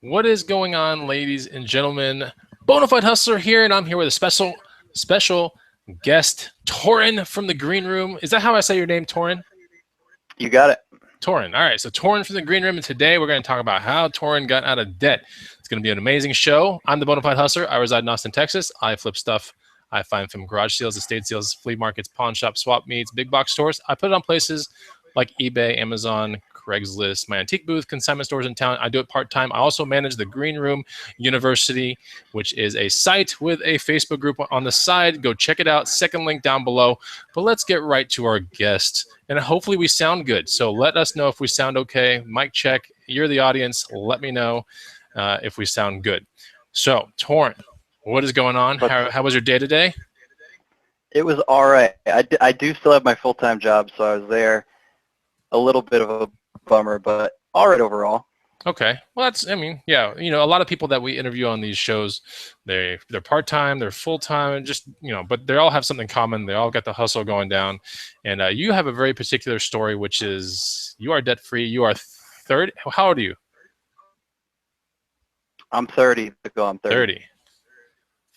What is going on, ladies and gentlemen? Bonafide Hustler here, and I'm here with a special guest, Toren from the Green Room. Is that how I say your name, Toren? You got it. Toren. All right, so Toren from the Green Room, and today we're going to talk about how Toren got out of debt. It's going to be an amazing show. I'm the Bonafide Hustler. I reside in Austin, Texas. I flip stuff I find from garage sales, estate sales, flea markets, pawn shops, swap meets, big box stores. I put it on places like eBay, Amazon, Craigslist, my antique booth, consignment stores in town. I do it part-time. I also manage the Green Room University, which is a site with a Facebook group on the side. Go check it out. Second link down below. But let's get right to our guest. And hopefully we sound good. So let us know if we sound okay. Mic check. You're the audience. Let me know if we sound good. So, Toren, what is going on? How was your day today? It was all right. I do still have my full-time job, so I was there. A little bit of a bummer, but all right overall. Okay. Well, that's, I mean, yeah, you know, a lot of people that we interview on these shows, they're part-time, they're full-time, and just, you know, but they all have something common. They all got the hustle going down. And you have a very particular story, which is you are debt-free. You are 30. How old are you? I'm 30. I'm 30.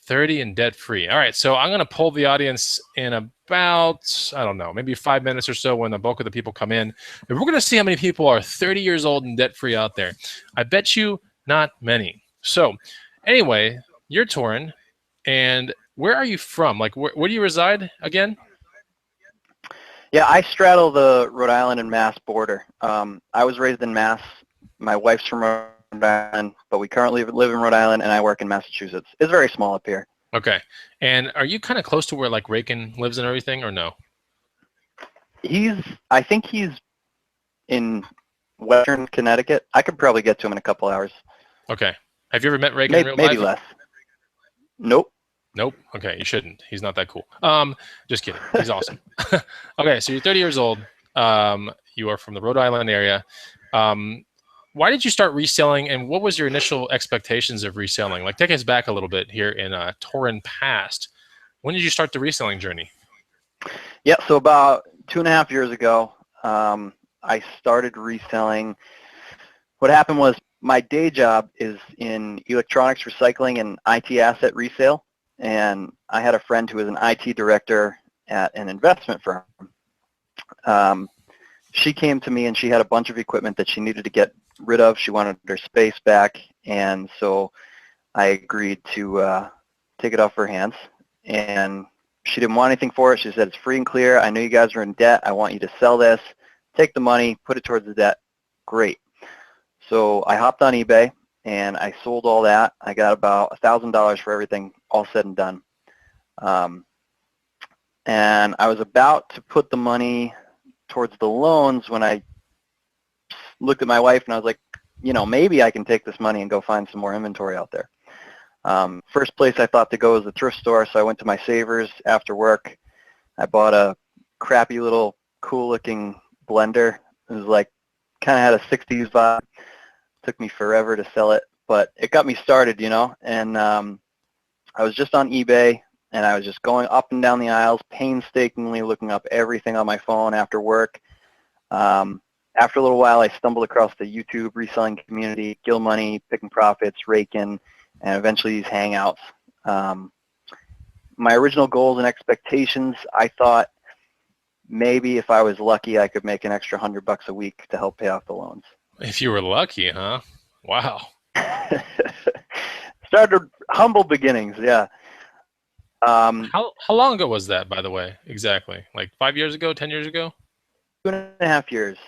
30 and debt-free. All right, so I'm going to poll the audience in about, I don't know, maybe 5 minutes or so when the bulk of the people come in. And we're going to see how many people are 30 years old and debt-free out there. I bet you not many. So anyway, you're Toren, and where are you from? Like, where do you reside again? Yeah, I straddle the Rhode Island and Mass border. I was raised in Mass. My wife's from Rhode Island, but we currently live in Rhode Island, and I work in Massachusetts. It's very small up here. Okay. And are you kind of close to where, like, Rakin lives and everything, or no? I think he's in Western Connecticut. I could probably get to him in a couple hours. Okay. Have you ever met Rakin in real life? Maybe less. Nope. Nope. Okay, you shouldn't. He's not that cool. Just kidding. He's awesome. Okay, so you're 30 years old. You are from the Rhode Island area. Why did you start reselling, and what was your initial expectations of reselling? Like, take us back a little bit here in Toren past. When did you start the reselling journey? Yeah, so about 2.5 years ago, I started reselling. What happened was my day job is in electronics recycling and IT asset resale, and I had a friend who was an IT director at an investment firm. She came to me and she had a bunch of equipment that she needed to get rid of. She wanted her space back, and so I agreed to take it off her hands. And she didn't want anything for it. She said, it's free and clear. I know you guys are in debt. I want you to sell this. Take the money, put it towards the debt. Great. So I hopped on eBay and I sold all that. I got about $1,000 for everything all said and done. And I was about to put the money towards the loans when I looked at my wife and I was like, you know, maybe I can take this money and go find some more inventory out there. First place I thought to go was the thrift store, so I went to my Savers after work. I bought a crappy little cool-looking blender. It was like, kind of had a 60s vibe. Took me forever to sell it, but it got me started, you know, and I was just on eBay, and I was just going up and down the aisles, painstakingly looking up everything on my phone after work. After a little while, I stumbled across the YouTube reselling community, Gill Money, Picking Profits, Rakin, and eventually these Hangouts. My original goals and expectations, I thought maybe if I was lucky, I could make an extra $100 a week to help pay off the loans. If you were lucky, huh? Wow. Started humble beginnings, yeah. How long ago was that, by the way, exactly? Like 5 years ago, 10 years ago? 2.5 years.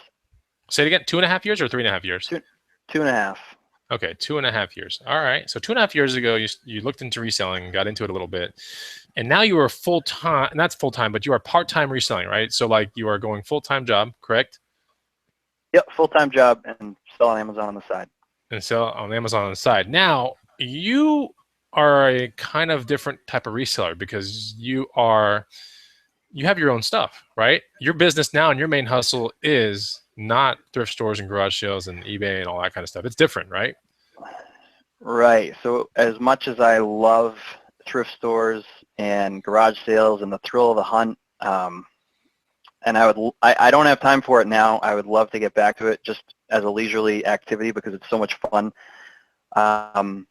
Say it again, 2.5 years or 3.5 years? 2.5. Okay, 2.5 years. All right. So 2.5 years ago, you looked into reselling, got into it a little bit, and now you are full-time, not full-time, but you are part-time reselling, right? So like you are going full-time job, correct? Yep, full-time job and sell on Amazon on the side. And sell on Amazon on the side. Now, you are a kind of different type of reseller because you have your own stuff, right? Your business now and your main hustle is not thrift stores and garage sales and eBay and all that kind of stuff. It's different, right? Right. So as much as I love thrift stores and garage sales and the thrill of the hunt, and I don't have time for it now. I would love to get back to it just as a leisurely activity because it's so much fun. I'm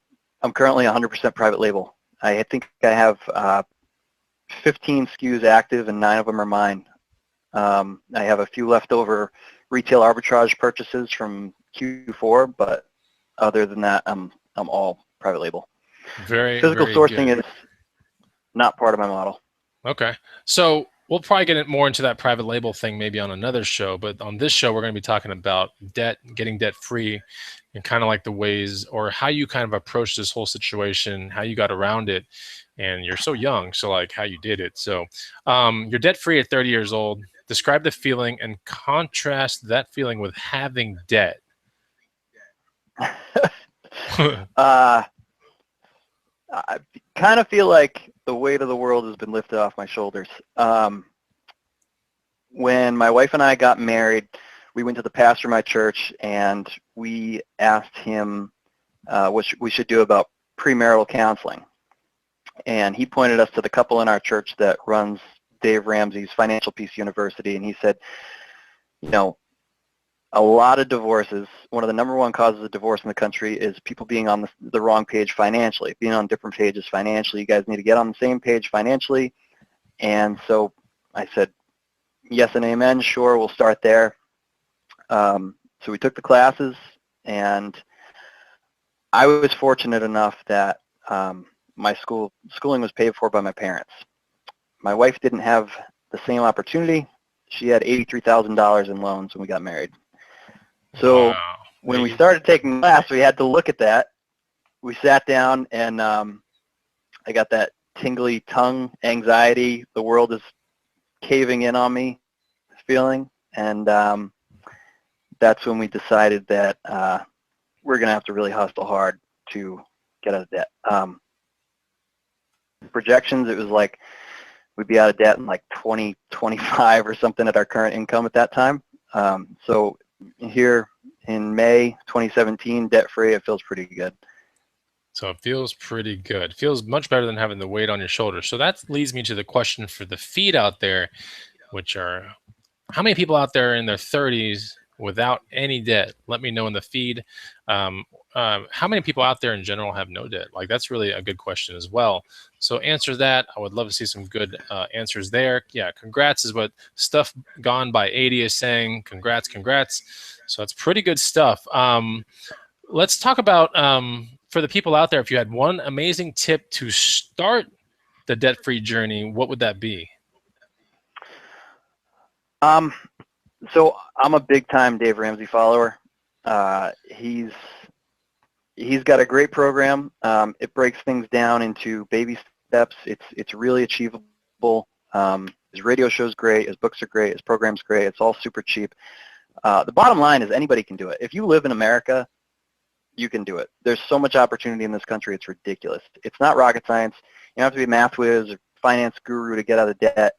currently 100% private label. I think I have 15 SKUs active and 9 of them are mine. I have a few leftover retail arbitrage purchases from Q4, but other than that, I'm all private label. Very, Physical very sourcing good. is not part of my model. Okay. So we'll probably get it more into that private label thing maybe on another show, but on this show, we're going to be talking about debt, getting debt free, and kind of like the ways or how you kind of approach this whole situation, how you got around it. And you're so young, so like how you did it. So you're debt free at 30 years old. Describe the feeling and contrast that feeling with having debt. I kind of feel like the weight of the world has been lifted off my shoulders. When my wife and I got married, we went to the pastor of my church and we asked him what we should do about premarital counseling. And he pointed us to the couple in our church that runs Dave Ramsey's Financial Peace University, and he said, you know, a lot of divorces, one of the number one causes of divorce in the country is people being on the wrong page financially, being on different pages financially. You guys need to get on the same page financially. And so I said, yes and amen, sure, we'll start there. So we took the classes, and I was fortunate enough that my schooling was paid for by my parents. My wife didn't have the same opportunity. She had $83,000 in loans when we got married. So Wow. when we started taking class, we had to look at that. We sat down, and I got that tingly tongue anxiety. The world is caving in on me feeling, and that's when we decided that we're going to have to really hustle hard to get out of debt. Projections, it was like we'd be out of debt in like 2025 or something at our current income at that time. So here in May 2017, debt-free, it feels pretty good. So it feels pretty good. Feels much better than having the weight on your shoulders. So that leads me to the question for the feed out there, which are how many people out there in their 30s without any debt? Let me know in the feed. How many people out there in general have no debt? Like that's really a good question as well. So answer that. I would love to see some good answers there. Yeah, congrats is what Stuff Gone by 80 is saying. Congrats, congrats. So that's pretty good stuff. Let's talk about for the people out there, if you had one amazing tip to start the debt-free journey, what would that be? So I'm a big-time Dave Ramsey follower. He's got a great program. It breaks things down into baby steps. It's really achievable. His radio show's great. His books are great. His program's great. It's all super cheap. The bottom line is anybody can do it. If you live in America, you can do it. There's so much opportunity in this country. It's ridiculous. It's not rocket science. You don't have to be a math whiz or finance guru to get out of debt.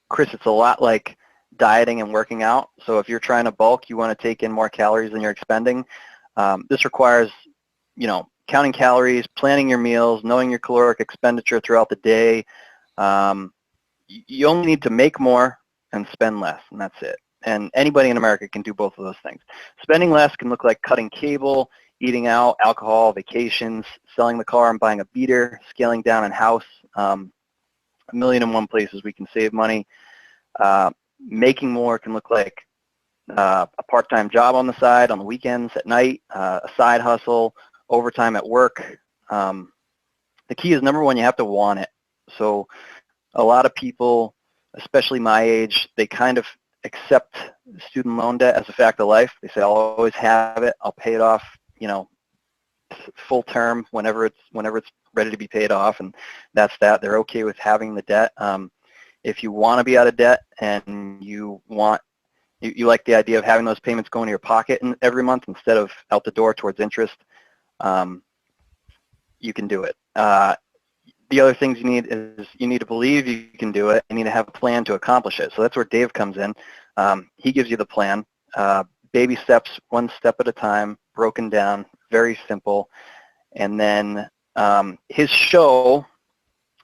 Chris, it's a lot like dieting and working out. So if you're trying to bulk, you want to take in more calories than you're expending. This requires, counting calories, planning your meals, knowing your caloric expenditure throughout the day. You only need to make more and spend less, and that's it. And anybody in America can do both of those things. Spending less can look like cutting cable, eating out, alcohol, vacations, selling the car and buying a beater, scaling down in house. A million and one places we can save money. Making more can look like a part-time job on the side, on the weekends, at night, a side hustle, overtime at work. The key is, number one, you have to want it. So a lot of people, especially my age, they kind of accept student loan debt as a fact of life. They say, I'll always have it. I'll pay it off, full term whenever it's ready to be paid off, and that's that. They're okay with having the debt. If you want to be out of debt and you like the idea of having those payments go into your pocket every month instead of out the door towards interest, you can do it. The other things you need is you need to believe you can do it. You need to have a plan to accomplish it. So that's where Dave comes in. He gives you the plan. Baby steps, one step at a time, broken down, very simple. And then his show,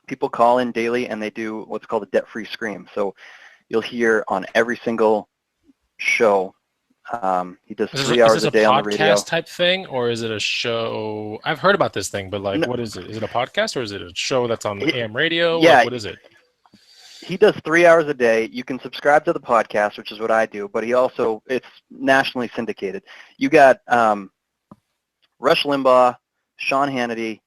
people call in daily and they do what's called a debt-free scream. So you'll hear on every single show He does Is 3 is hours this a a day on the radio. podcast type thing, or is it a show? I've heard about this thing, but like, No, what is it? Is it a podcast, or is it a show that's on he, AM radio? Like, yeah, what is it? he does 3 hours a day. You can subscribe to the podcast, which is what I do, but it's nationally syndicated. You got Rush Limbaugh, Sean Hannity,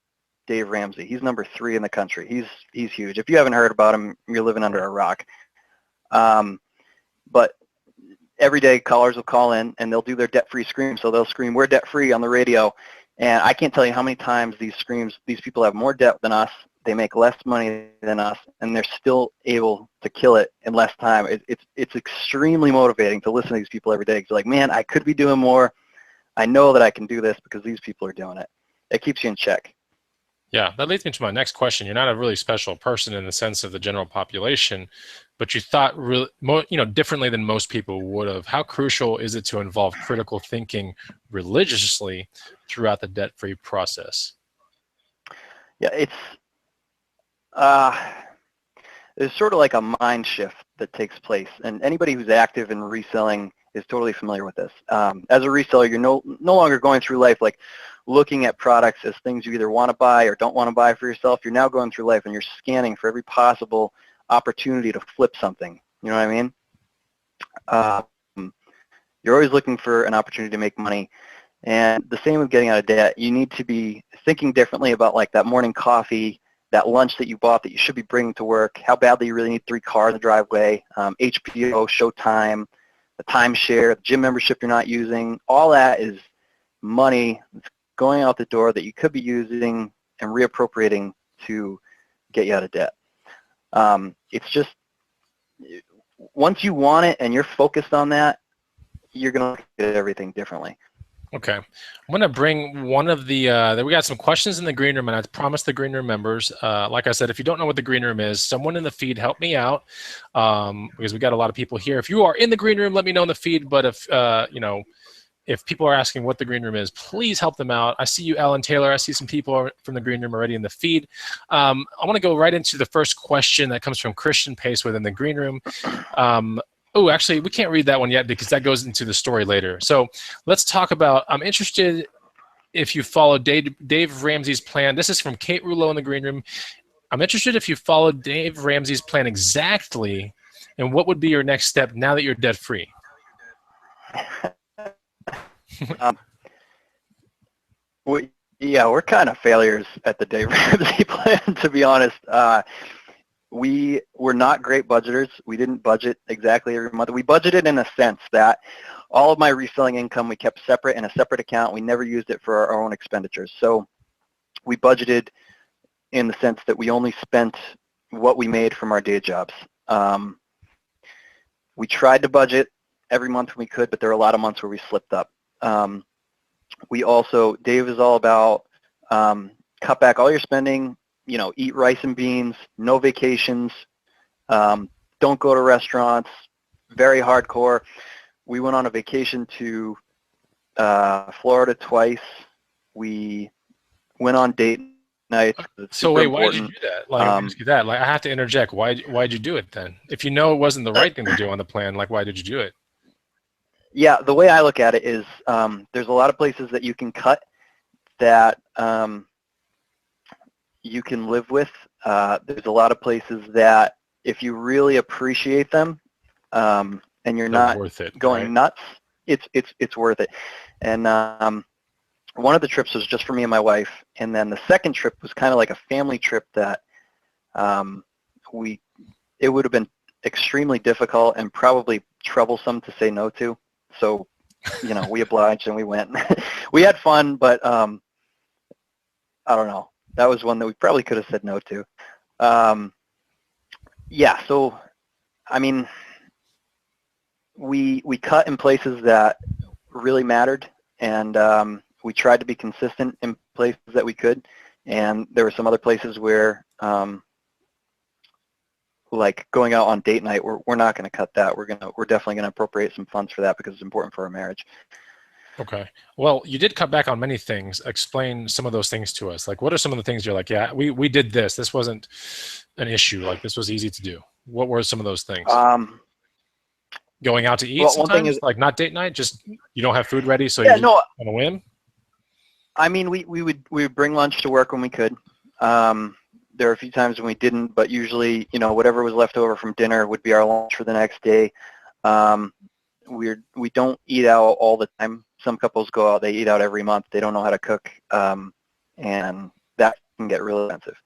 Dave Ramsey. He's number 3 in the country. He's huge. If you haven't heard about him, you're living under a rock. But every day callers will call in and they'll do their debt-free scream. So they'll scream, "We're debt-free" on the radio. And I can't tell you how many times these people have more debt than us. They make less money than us, and they're still able to kill it in less time. It's extremely motivating to listen to these people every day. It's like, man, I could be doing more. I know that I can do this because these people are doing it. It keeps you in check. Yeah, that leads me to my next question. You're not a really special person in the sense of the general population, but you thought really, differently than most people would have. How crucial is it to involve critical thinking religiously throughout the debt-free process? Yeah, there's sort of like a mind shift that takes place, and anybody who's active in reselling is totally familiar with this. As a reseller, you're no longer going through life like looking at products as things you either want to buy or don't want to buy for yourself. You're now going through life and you're scanning for every possible opportunity to flip something. You know what I mean? You're always looking for an opportunity to make money. And the same with getting out of debt. You need to be thinking differently about like that morning coffee, that lunch that you bought that you should be bringing to work, how badly you really need 3 cars in the driveway, HBO, Showtime, the timeshare, the gym membership you're not using. All that is money that's going out the door that you could be using and reappropriating to get you out of debt. It's just, once you want it and you're focused on that, you're going to look at everything differently. Okay. I'm going to bring one of the, we got some questions in the green room, and I promised the green room members, like I said, if you don't know what the green room is, someone in the feed help me out, because we got a lot of people here. If you are in the green room, let me know in the feed, but if people are asking what the green room is, please help them out. I see you, Alan Taylor. I see some people from the green room already in the feed. I want to go right into the first question that comes from Christian Pace within the green room. Oh, actually, we can't read that one yet because that goes into the story later. So let's talk about, I'm interested if you follow Dave Ramsey's plan. This is from Kate Rouleau in the green room. I'm interested if you followed Dave Ramsey's plan exactly, and what would be your next step now that you're debt-free? We're kind of failures at the Dave Ramsey plan, to be honest. We were not great budgeters. We didn't budget exactly every month. We budgeted in a sense that all of my reselling income we kept separate in a separate account. We never used it for our own expenditures. So we budgeted in the sense that we only spent what we made from our day jobs. We tried to budget every month when we could, but there were a lot of months where we slipped up. Dave is all about cut back all your spending, eat rice and beans, no vacations, don't go to restaurants, very hardcore. We went on a vacation to Florida twice. We went on date nights. So wait, why did you do that? Like, let me ask you that. Like, I have to interject. Why'd you do it then? If you know it wasn't the right thing to do on the plan, like, why did you do it? Yeah, the way I look at it is there's a lot of places that you can cut that you can live with. There's a lot of places that if you really appreciate them and you're not worth it, going right? nuts, it's worth it. And one of the trips was just for me and my wife, and then the second trip was kind of like a family trip that it would have been extremely difficult and probably troublesome to say no to. So, we obliged and we went. We had fun, but I don't know. That was one that we probably could have said no to. So, I mean, we cut in places that really mattered, and we tried to be consistent in places that we could, and there were some other places where, like going out on date night, we're not going to cut that. We're definitely going to appropriate some funds for that because it's important for our marriage. Okay. Well, you did cut back on many things. Explain some of those things to us. Like, what are some of the things you're like, yeah, we did this. This wasn't an issue. Like, this was easy to do. What were some of those things? Going out to eat Well, one thing sometimes, is, like not date night, just you don't have food ready, so yeah, you just no, on a whim. I mean, we would bring lunch to work when we could. There were a few times when we didn't, but usually, whatever was left over from dinner would be our lunch for the next day. We don't eat out all the time. Some couples go out; they eat out every month. They don't know how to cook, and that can get really expensive.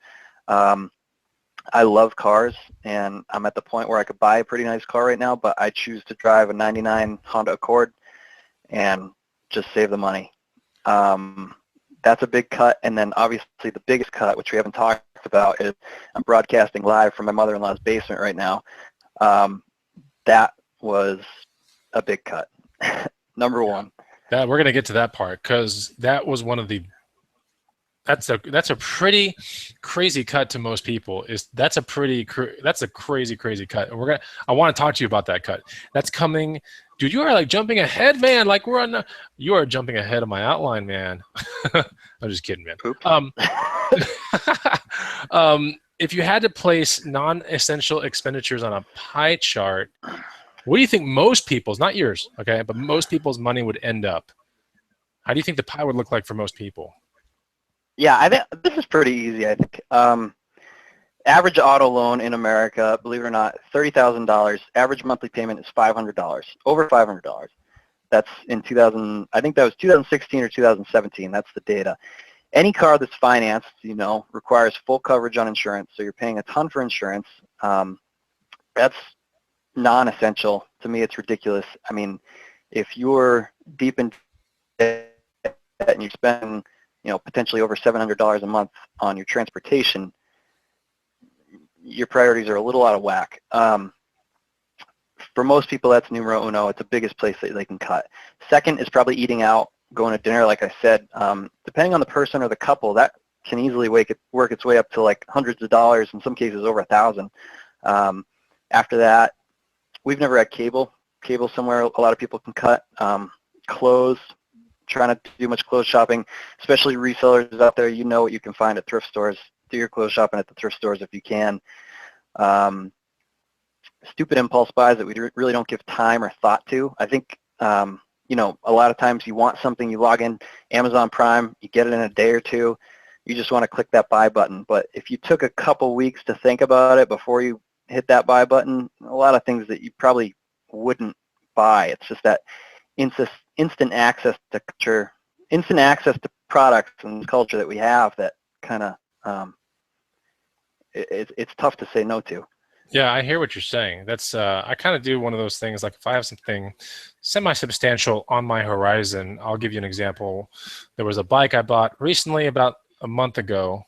I love cars, and I'm at the point where I could buy a pretty nice car right now, but I choose to drive a '99 Honda Accord and just save the money. That's a big cut, and then obviously the biggest cut, which we haven't talked about, is I'm broadcasting live from my mother-in-law's basement right now. That was a big cut. Number one. That we're gonna get to that part because that was one of the. That's a pretty crazy cut to most people. That's a crazy cut. And I want to talk to you about that cut. That's coming, dude. You are like jumping ahead, man. Like you are jumping ahead of my outline, man. I'm just kidding, man. If you had to place non-essential expenditures on a pie chart, what do you think most people's, not yours, okay, but most people's money would end up? How do you think the pie would look like for most people? Yeah, I think this is pretty easy, I think. Average auto loan in America, believe it or not, $30,000. Average monthly payment is $500, over $500. That's in 2000, I think that was 2016 or 2017. That's the data. Any car that's financed, requires full coverage on insurance, so you're paying a ton for insurance. That's non-essential. To me, it's ridiculous. I mean, if you're deep in debt and you're spending potentially over $700 a month on your transportation, your priorities are a little out of whack. For most people, that's numero uno. It's the biggest place that they can cut. Second is probably eating out, going to dinner, like I said. Depending on the person or the couple, that can easily work its way up to like hundreds of dollars, in some cases over $1,000. After that, we've never had cable. Cable somewhere a lot of people can cut. Clothes. Trying to do much clothes shopping, especially resellers out there. You know what you can find at thrift stores. Do your clothes shopping at the thrift stores if you can. Stupid impulse buys that we really don't give time or thought to. I think, a lot of times you want something, you log in Amazon Prime, you get it in a day or two, you just want to click that buy button. But if you took a couple weeks to think about it before you hit that buy button, a lot of things that you probably wouldn't buy. It's just that instant access to culture, instant access to products and culture that we have that kind of, it's tough to say no to. Yeah, I hear what you're saying. That's I kind of do one of those things. Like if I have something semi-substantial on my horizon, I'll give you an example. There was a bike I bought recently, about a month ago.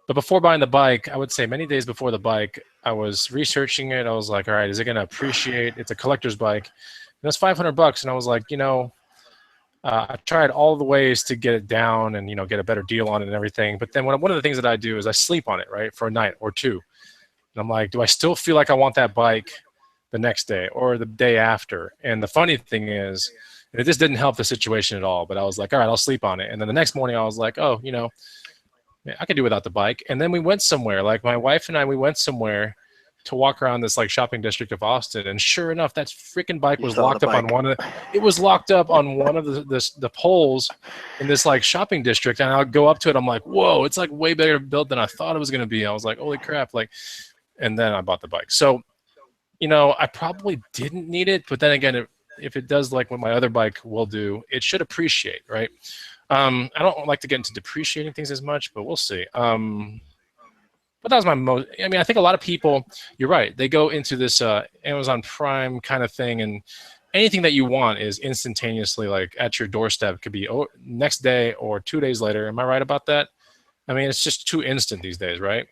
But before buying the bike, I would say many days before the bike, I was researching it. I was like, all right, is it going to appreciate? It's a collector's bike. And it's $500, and I was like, I tried all the ways to get it down and get a better deal on it and everything. But then one of the things that I do is I sleep on it, right, for a night or two. And I'm like, do I still feel like I want that bike the next day or the day after? And the funny thing is, this didn't help the situation at all. But I was like, all right, I'll sleep on it. And then the next morning I was like, oh, I could do without the bike. And then we went somewhere. Like my wife and I, we went somewhere to walk around this like shopping district of Austin, and sure enough, that freaking bike was locked up on one of the poles in this like shopping district. And I'll go up to it, I'm like, whoa, it's like way better built than I thought it was going to be. I was like, holy crap. And then I bought the bike. So, I probably didn't need it, but then again, if it does like what my other bike will do, it should appreciate, right? I don't like to get into depreciating things as much, but we'll see. But that was my most, I think a lot of people, you're right, they go into this Amazon Prime kind of thing, and anything that you want is instantaneously like at your doorstep. It could be next day or 2 days later. Am I right about that? It's just too instant these days, right?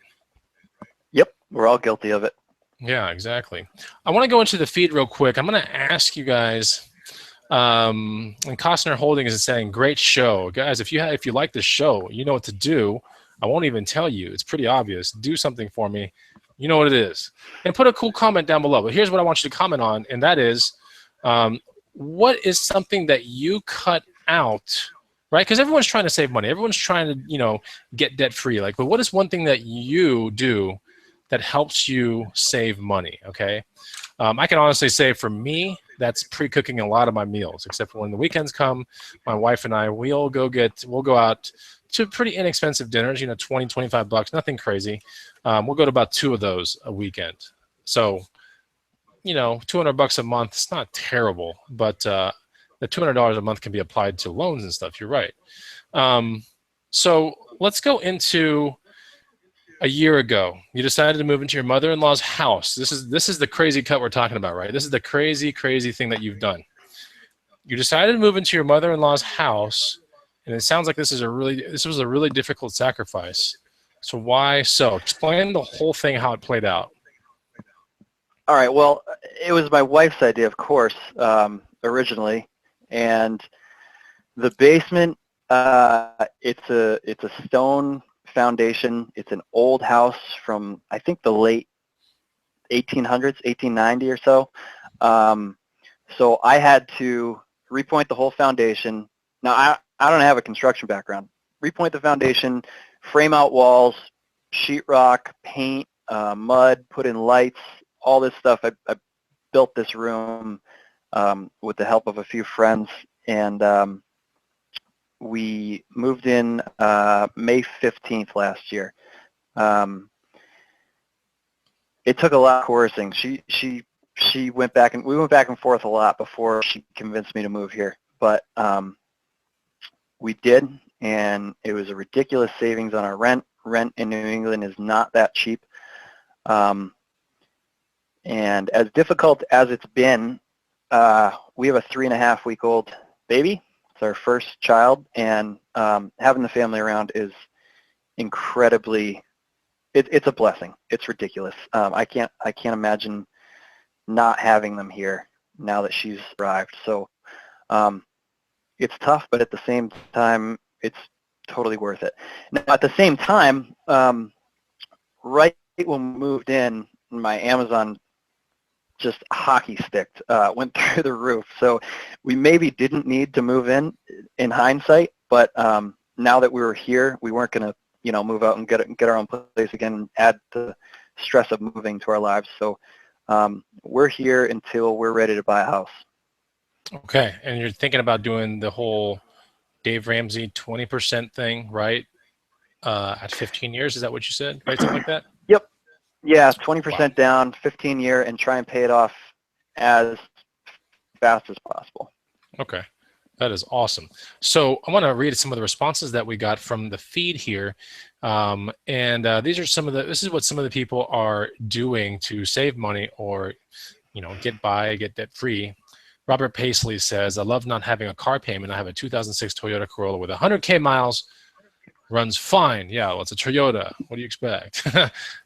Yep, we're all guilty of it. Yeah, exactly. I want to go into the feed real quick. I'm going to ask you guys, and Costner Holdings is saying, great show. Guys, if you like the show, you know what to do. I won't even tell you. It's pretty obvious. Do something for me. You know what it is. And put a cool comment down below. But here's what I want you to comment on, and that is, what is something that you cut out, right? Because everyone's trying to save money. Everyone's trying to, get debt-free. But what is one thing that you do that helps you save money, okay? I can honestly say for me, that's pre-cooking a lot of my meals, except for when the weekends come. My wife and I, we'll go out to pretty inexpensive dinners, you know, 20, 25 bucks, nothing crazy. We'll go to about 2 of those a weekend. So, you know, 200 bucks a month, it's not terrible, but the $200 a month can be applied to loans and stuff. You're right. So let's go into a year ago. You decided to move into your mother-in-law's house. This is the crazy cut we're talking about, right? This is the crazy thing that you've done. You decided to move into your mother-in-law's house, and it sounds like this was a really difficult sacrifice. So why so? Explain the whole thing, how it played out. All right. Well, it was my wife's idea, of course, originally, and the basement. It's a stone foundation. It's an old house from, I think, the late 1800s, 1890 or so. So I had to repoint the whole foundation. Now, I don't have a construction background. Repoint the foundation, frame out walls, sheetrock, paint, mud, put in lights, all this stuff. I built this room with the help of a few friends, and we moved in May 15th last year. It took a lot of coercing. She went back, and we went back and forth a lot before she convinced me to move here. But we did, and it was a ridiculous savings on our rent. Rent in New England is not that cheap. And as difficult as it's been, we have a 3.5-week-old baby. It's our first child, and having the family around is incredibly, it's a blessing. It's ridiculous. I can't imagine not having them here now that she's arrived. So it's tough, but at the same time, it's totally worth it. Now, at the same time, right when we moved in, my Amazon just hockey sticked, went through the roof. So we maybe didn't need to move in hindsight, but now that we were here, we weren't going to, you know, move out and get our own place again and add the stress of moving to our lives. So we're here until we're ready to buy a house. Okay, and you're thinking about doing the whole Dave Ramsey 20% thing, right? At 15 years, is that what you said? Right, something like that? Yep. Yeah, 20% down, 15-year, and try and pay it off as fast as possible. Okay, that is awesome. So I want to read some of the responses that we got from the feed here, these are some of the. This is what some of the people are doing to save money or, you know, get debt free. Robert Paisley says, "I love not having a car payment. I have a 2006 Toyota Corolla with 100K miles." Runs fine. Yeah, well, it's a Toyota. What do you expect?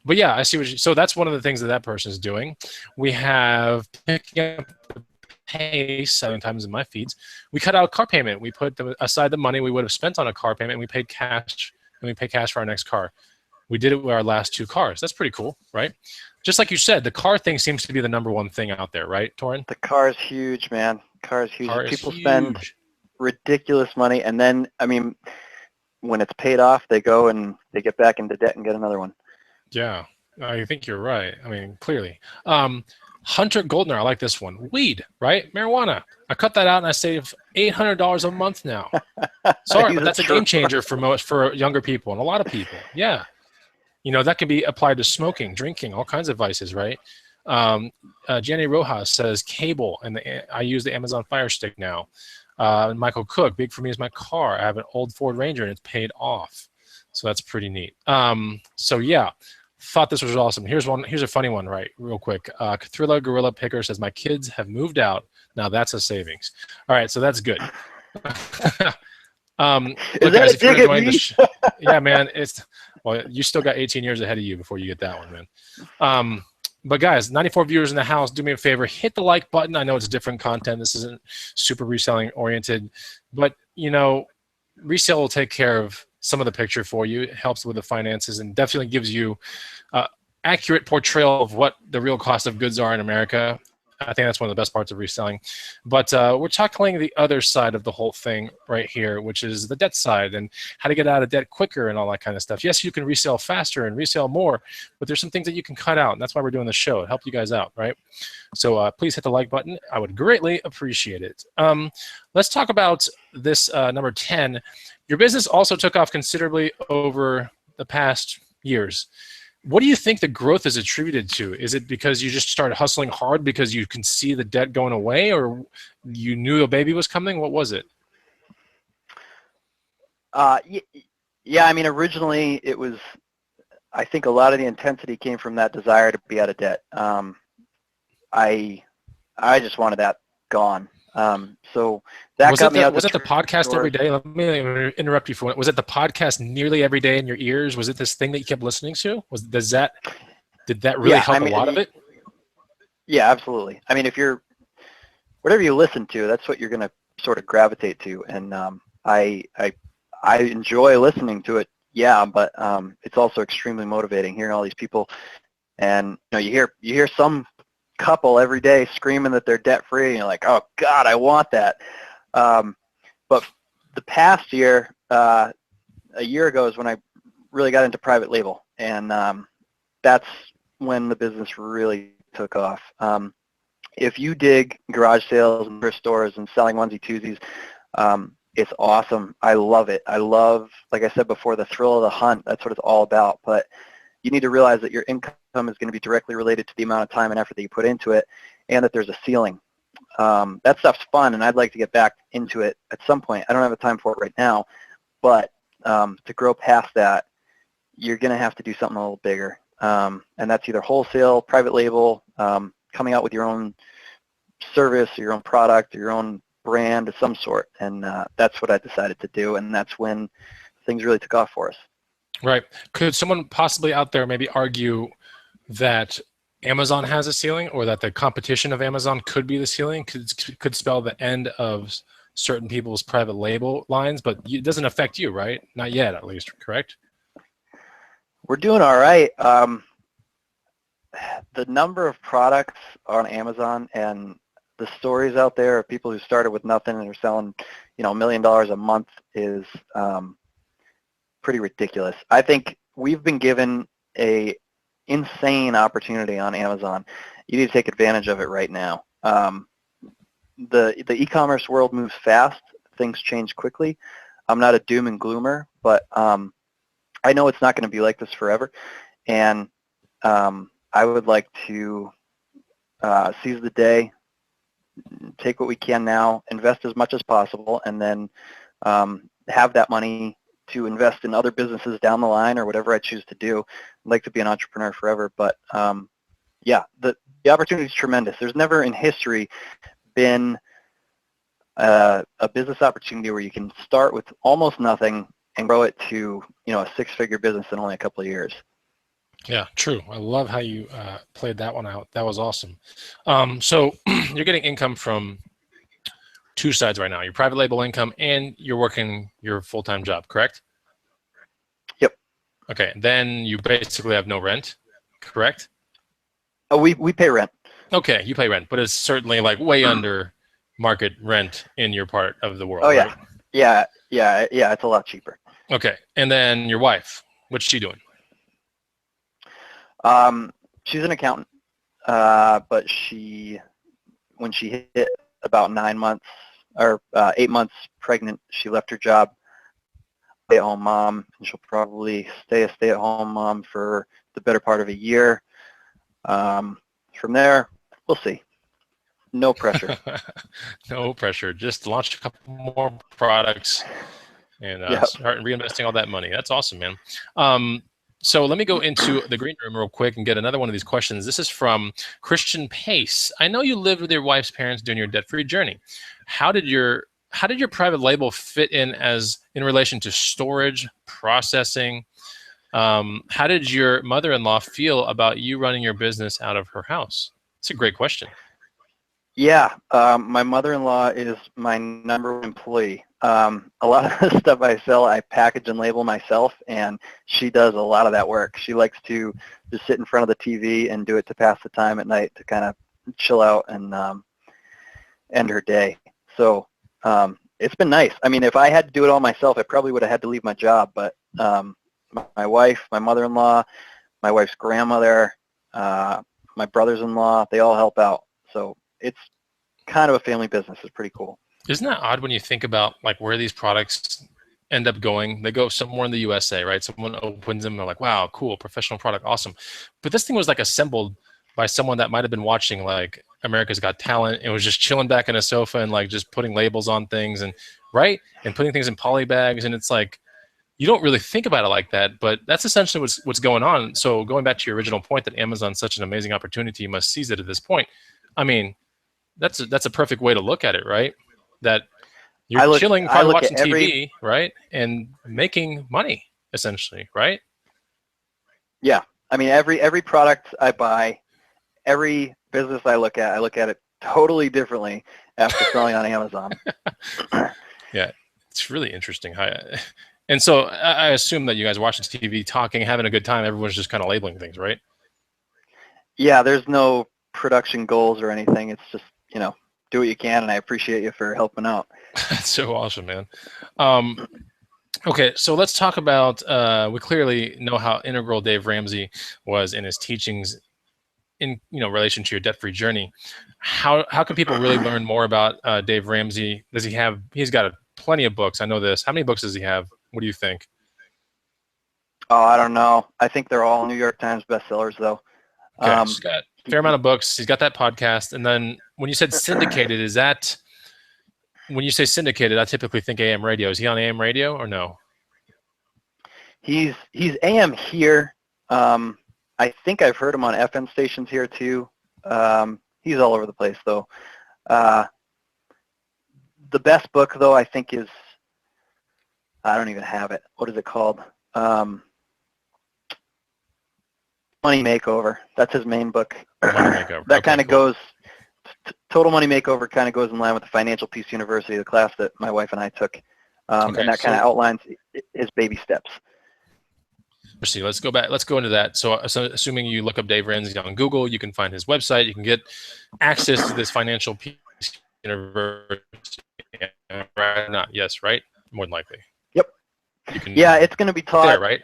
But yeah, I see what you, so that's one of the things that person is doing. We have picking up the pace 7 times in my feeds. We cut out car payment. We put aside the money we would have spent on a car payment, and we paid cash, and we pay cash for our next car. We did it with our last 2 cars. That's pretty cool, right? Just like you said, the car thing seems to be the #1 thing out there, right, Toren? The car is huge, man. Car is huge. People spend huge. Ridiculous money, and then, I mean, when it's paid off, they go and they get back into debt and get another one. Yeah, I think you're right. I mean, clearly. Hunter Goldner, I like this one. Weed, right? Marijuana. I cut that out and I save $800 a month now. Sorry, but that's a game changer for younger people and a lot of people. Yeah. You know, that can be applied to smoking, drinking, all kinds of vices, right? Jenny Rojas says cable, and I use the Amazon Fire Stick now. Michael Cook, big for me is my car. I have an old Ford Ranger and it's paid off. So that's pretty neat. So yeah, thought this was awesome. Here's a funny one, right? Real quick. Thriller Gorilla Picker says, my kids have moved out. Now that's a savings. All right, so that's good. Look, guys, if you're enjoying this, yeah, man, well, you still got 18 years ahead of you before you get that one, man. But guys, 94 viewers in the house, do me a favor, hit the like button. I know it's different content. This isn't super reselling oriented, but you know, Resell will take care of some of the picture for you. It helps with the finances and definitely gives you accurate portrayal of what the real cost of goods are in America. I think that's one of the best parts of reselling. But we're tackling the other side of the whole thing right here, which is the debt side and how to get out of debt quicker and all that kind of stuff. Yes, you can resell faster and resell more, but there's some things that you can cut out, and that's why we're doing the show, to help you guys out, right? So please hit the like button. I would greatly appreciate it. Let's talk about this number 10. Your business also took off considerably over the past years. What do you think the growth is attributed to? Is it because you just started hustling hard because you can see the debt going away, or you knew a baby was coming? What was it? Yeah, I mean, originally it was, I think a lot of the intensity came from that desire to be out of debt. I just wanted that gone. So that got me out. Was it the podcast every day? Let me interrupt you for a minute. Was it the podcast nearly every day in your ears? Was it this thing that you kept listening to? Did that really help a lot of it? Yeah, absolutely. I mean, whatever you listen to, that's what you're going to sort of gravitate to. And I enjoy listening to it. Yeah, but it's also extremely motivating hearing all these people, and you hear some couple every day screaming that they're debt free, and you're like, oh God, I want that. But the past year, a year ago, is when I really got into private label, and that's when the business really took off. If you dig garage sales and thrift stores and selling onesie twosies, it's awesome. I love it. I love, like I said before, the thrill of the hunt. That's what it's all about. But you need to realize that your income is going to be directly related to the amount of time and effort that you put into it, and that there's a ceiling. That stuff's fun, and I'd like to get back into it at some point. I don't have the time for it right now, but to grow past that, you're going to have to do something a little bigger. And that's either wholesale, private label, coming out with your own service, or your own product, or your own brand of some sort. And that's what I decided to do, and that's when things really took off for us. Right. Could someone possibly out there maybe argue that Amazon has a ceiling, or that the competition of Amazon could be the ceiling, could spell the end of certain people's private label lines, but it doesn't affect you, right? Not yet, at least, correct? We're doing all right. The number of products on Amazon and the stories out there of people who started with nothing and are selling, $1 million a month is pretty ridiculous. I think we've been given a insane opportunity on Amazon. You need to take advantage of it right now. The e-commerce world moves fast. Things change quickly. I'm not a doom and gloomer, but I know it's not going to be like this forever. And I would like to seize the day, take what we can now, invest as much as possible, and then have that money to invest in other businesses down the line, or whatever I choose to do. I'd like to be an entrepreneur forever, but yeah, the opportunity is tremendous. There's never in history been a business opportunity where you can start with almost nothing and grow it to a six-figure business in only a couple of years. Yeah, true. I love how you played that one out. That was awesome. So you're getting income from two sides right now, your private label income, and you're working your full-time job, correct? Yep. Okay, then you basically have no rent, correct? Oh, we pay rent. Okay, you pay rent, but it's certainly like way under market rent in your part of the world. Oh yeah, right? yeah, it's a lot cheaper. Okay, and then your wife, what's she doing? She's an accountant, but when she hit about 9 months or 8 months pregnant, she left her job, stay-at-home mom, and she'll probably stay a stay-at-home mom for the better part of a year. From there, we'll see. No pressure. No pressure. Just launch a couple more products and start reinvesting all that money. That's awesome, man. So let me go into the green room real quick and get another one of these questions. This is from Christian Pace. I know you lived with your wife's parents during your debt-free journey. How did your private label fit in relation to storage, processing? How did your mother-in-law feel about you running your business out of her house? It's a great question. Yeah, my mother-in-law is my #1 employee. A lot of the stuff I sell, I package and label myself, and she does a lot of that work. She likes to just sit in front of the TV and do it to pass the time at night, to kind of chill out and end her day. So it's been nice. I mean, if I had to do it all myself, I probably would have had to leave my job. But my wife, my mother-in-law, my wife's grandmother, my brothers-in-law, they all help out. So it's kind of a family business. It's pretty cool. Isn't that odd when you think about like where these products end up going? They go somewhere in the USA, right? Someone opens them and they're like, wow, cool, professional product, awesome. But this thing was like assembled by someone that might have been watching like America's Got Talent and was just chilling back in a sofa and like just putting labels on things and right and putting things in poly bags. And it's like you don't really think about it like that, but that's essentially what's going on. So going back to your original point that Amazon's such an amazing opportunity, you must seize it at this point. I mean, that's a perfect way to look at it, right? That you're chilling, probably watching TV, right, and making money essentially, right? Yeah, I mean every product I buy, every business I look at it totally differently after selling on Amazon. Yeah, it's really interesting. And so I assume that you guys watching TV, talking, having a good time, everyone's just kind of labeling things, right? Yeah, there's no production goals or anything. It's just, do what you can, and I appreciate you for helping out. That's so awesome, man. Okay, so let's talk about, we clearly know how integral Dave Ramsey was in his teachings in relation to your debt-free journey. How can people really learn more about Dave Ramsey? He's got plenty of books. I know this. How many books does he have? What do you think? Oh, I don't know. I think they're all New York Times bestsellers, though. Okay, he's got a fair amount of books. He's got that podcast. And then when you said syndicated, is that, when you say syndicated, I typically think AM radio. Is he on AM radio or no? He's AM here. I think I've heard him on FM stations here too. He's all over the place though. The best book though I think is, I don't even have it. What is it called? Money Makeover. That's his main book. Money Makeover. That kind of goes, Total Money Makeover kind of goes in line with the Financial Peace University, the class that my wife and I took. And that kind of outlines his baby steps. See, let's go back. Let's go into that. So assuming you look up Dave Ramsey on Google, you can find his website. You can get access to this Financial Peace University. Right? Not yes, right? More than likely. Yep. Yeah, it's going to be taught. There, right?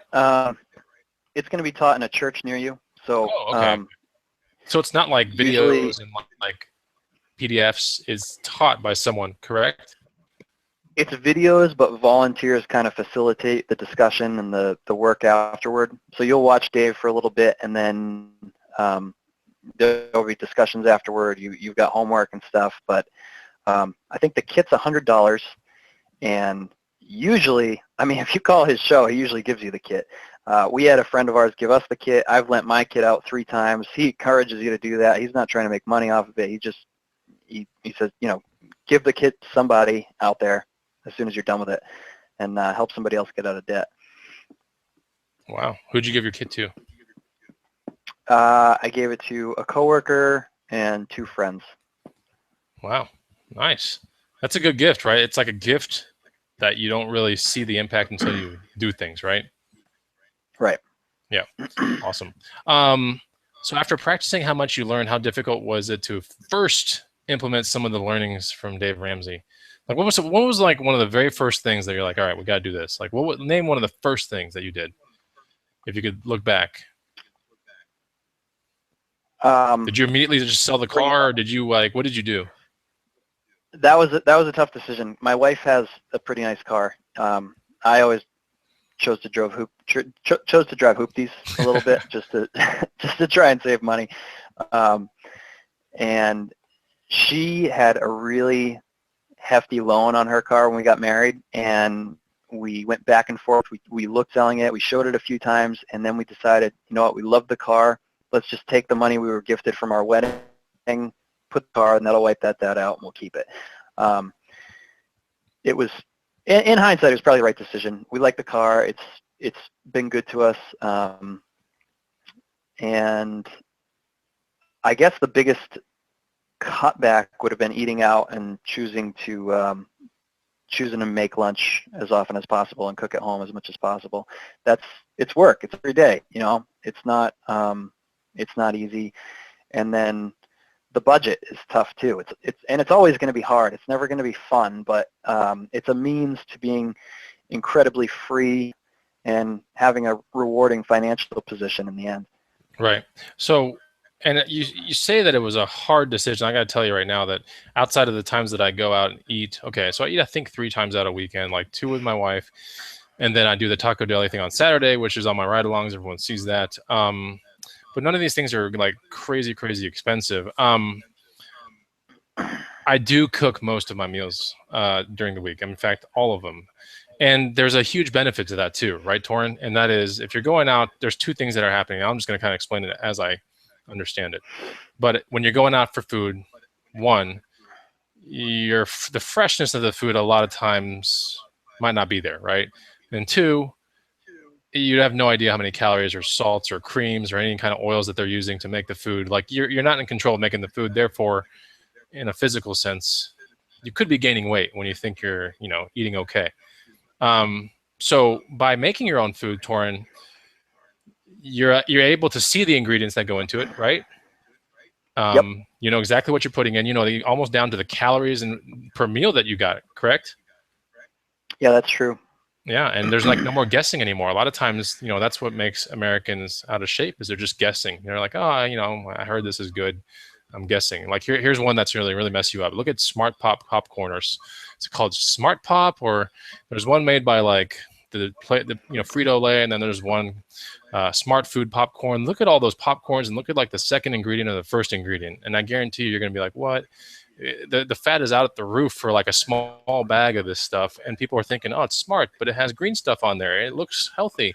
It's going to be taught in a church near you. So. Okay. So it's not like videos and like PDFs. It's taught by someone, correct? It's videos, but volunteers kind of facilitate the discussion and the work afterward. So you'll watch Dave for a little bit, and then there'll be discussions afterward. You've got homework and stuff, but I think the kit's $100, and usually, I mean, if you call his show, he usually gives you the kit. We had a friend of ours give us the kit. I've lent my kit out 3 times. He encourages you to do that. He's not trying to make money off of it. He says, give the kit to somebody out there as soon as you're done with it, and help somebody else get out of debt. Wow. Who'd you give your kit to? I gave it to a coworker and 2 friends. Wow. Nice. That's a good gift, right? It's like a gift that you don't really see the impact until you do things, right? Right. Yeah. Awesome. So after practicing how much you learned, how difficult was it to first implement some of the learnings from Dave Ramsey? Like what was like one of the very first things that you're like, all right, we got to do this. Like name one of the first things that you did, if you could look back. Did you immediately just sell the car, or did you what did you do? That was a tough decision. My wife has a pretty nice car. I always chose to drive hoopties a little bit just to try and save money. And she had a really hefty loan on her car when we got married, and we went back and forth. We looked selling it. We showed it a few times, and then we decided, you know what, we love the car. Let's just take the money we were gifted from our wedding, put the car, and that'll wipe that out, and we'll keep it. It was, in hindsight, it was probably the right decision. We like the car. It's been good to us. And I guess the biggest cutback would have been eating out and choosing to make lunch as often as possible and cook at home as much as possible. It's work. It's every day. It's not easy. And then the budget is tough too. It's always going to be hard. It's never going to be fun, but it's a means to being incredibly free and having a rewarding financial position in the end. Right. So, and you say that it was a hard decision. I got to tell you right now that outside of the times that I go out and eat, okay, so I eat I think 3 times out a weekend, like 2 with my wife, and then I do the Taco Deli thing on Saturday, which is on my ride-alongs. Everyone sees that. But none of these things are like crazy expensive. I do cook most of my meals during the week. In fact, all of them. And there's a huge benefit to that too, right, Toren? And that is, if you're going out, there's 2 things that are happening. I'm just going to kind of explain it as I understand it. But when you're going out for food, one, the freshness of the food a lot of times might not be there, right? And 2, you have no idea how many calories or salts or creams or any kind of oils that they're using to make the food. Like you're not in control of making the food. Therefore, in a physical sense, you could be gaining weight when you think you're, eating okay. So by making your own food, Toren, you're able to see the ingredients that go into it, right? Yep. You know exactly what you're putting in, almost down to the calories and per meal that you got, correct? Yeah, that's true. Yeah, and there's like no more guessing anymore. A lot of times, that's what makes Americans out of shape is they're just guessing. They're like, oh, I heard this is good. I'm guessing. Like here's one that's really mess you up. Look at Smart Pop popcorners. It's called Smart Pop, or there's one made by like the Frito-Lay, and then there's one Smart Food popcorn. Look at all those popcorns and look at like the second ingredient or the first ingredient, and I guarantee you're going to be like, what? The fat is out at the roof for like a small bag of this stuff, and people are thinking, oh, it's smart, but it has green stuff on there. It looks healthy.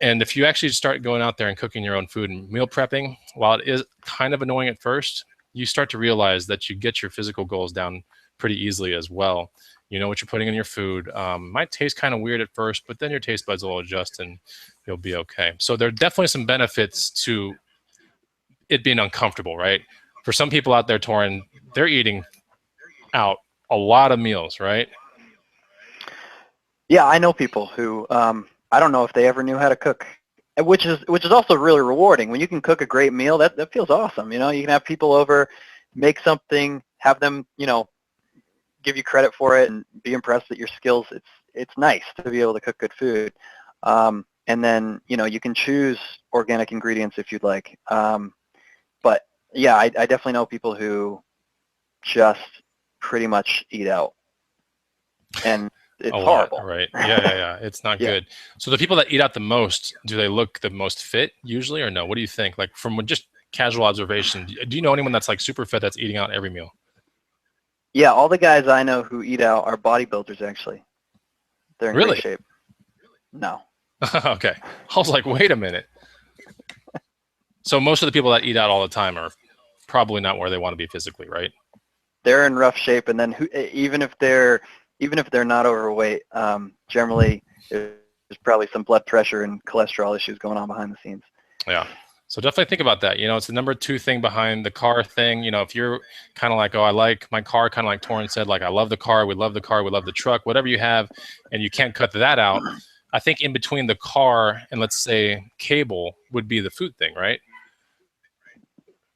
And if you actually start going out there and cooking your own food and meal prepping, while it is kind of annoying at first, you start to realize that you get your physical goals down pretty easily as well. You know what you're putting in your food. Might taste kind of weird at first, but then your taste buds will adjust and you'll be okay. So there are definitely some benefits to it being uncomfortable, right? For some people out there, Toren, they're eating out a lot of meals, right? Yeah, I know people who I don't know if they ever knew how to cook, which is also really rewarding. When you can cook a great meal, that feels awesome. You can have people over, make something, have them, give you credit for it and be impressed at your skills. It's nice to be able to cook good food. And then, you can choose organic ingredients if you'd like. But yeah, I definitely know people who just pretty much eat out. And it's horrible. Right. Yeah. It's not good. So the people that eat out the most, do they look the most fit usually or no? What do you think? Like from just casual observation, do you know anyone that's like super fit that's eating out every meal? Yeah, all the guys I know who eat out are bodybuilders, actually. They're in great shape. No. Okay. I was like, wait a minute. So most of the people that eat out all the time are probably not where they want to be physically, right? They're in rough shape, and then even if they're not overweight, generally there's probably some blood pressure and cholesterol issues going on behind the scenes. Yeah. So definitely think about that. It's the number 2 thing behind the car thing. If you're kind of like, oh, I like my car, kind of like Toren said, like I love the car, we love the car, we love the truck, whatever you have, and you can't cut that out. I think in between the car and let's say cable would be the food thing, right?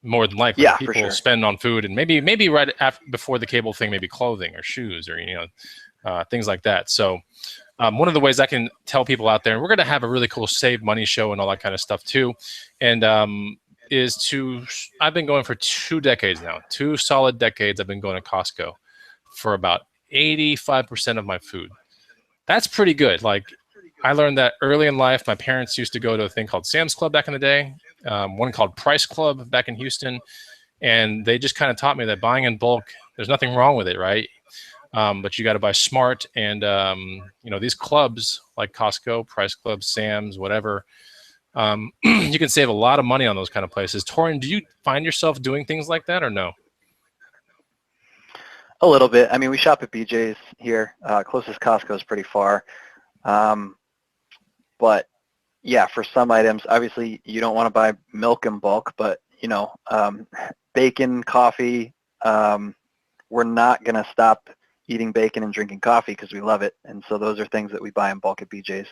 More than likely, yeah, people for sure. spend on food, and maybe right after before the cable thing, maybe clothing or shoes or things like that. So one of the ways I can tell people out there, and we're going to have a really cool save money show and all that kind of stuff too, and I've been going for 2 decades now, 2 solid decades. I've been going to Costco for about 85% of my food. That's pretty good. Like I learned that early in life. My parents used to go to a thing called Sam's Club back in the day, one called Price Club back in Houston, and they just kind of taught me that buying in bulk, there's nothing wrong with it, right? But you got to buy smart, and these clubs like Costco, Price Club, Sam's, whatever, you can save a lot of money on those kind of places. Toren, do you find yourself doing things like that or no? A little bit. I mean, we shop at BJ's here. Closest Costco is pretty far. But yeah, for some items, obviously you don't want to buy milk in bulk, but bacon, coffee, we're not going to stop eating bacon and drinking coffee because we love it. And so those are things that we buy in bulk at BJ's.